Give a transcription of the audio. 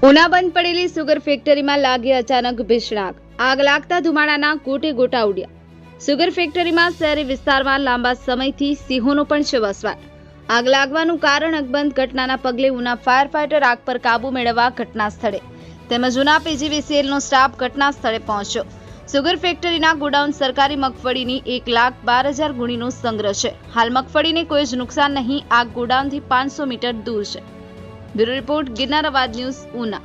ઉના બંધ પડેલી સુગર ફેક્ટરીમાં લાગી અચાનક ભીષણ આગ. આગ લાગતા ધુમાડાના ગોટે ગોટા ઉડ્યા. સુગર ફેક્ટરીમાં શહેરી વિસ્તારમાં લાંબા સમયથી સિંહોનો પણ છે વસવાટ. આગ લાગવાનું કારણ અકબંધ ઘટનાના પગલે ઉના ફાયર ફાઈટર આગ પર કાબુ મેળવવા ઘટના સ્થળે તેમજ ઉના પીજીવીસીએલનો સ્ટાફ ઘટના સ્થળે પહોંચ્યો. સુગર ફેક્ટરીના ગોડાઉન સરકારી મગફળીની 1,12,000 ગુણીનો સંગ્રહ છે. હાલ મગફળીને કોઈ જ નુકસાન નહીં. આગ ગોડાઉનથી 500 મીટર દૂર છે. બ્યુરો રિપોર્ટ, ગિરનાર અવાજ ન્યૂઝ, ઉના.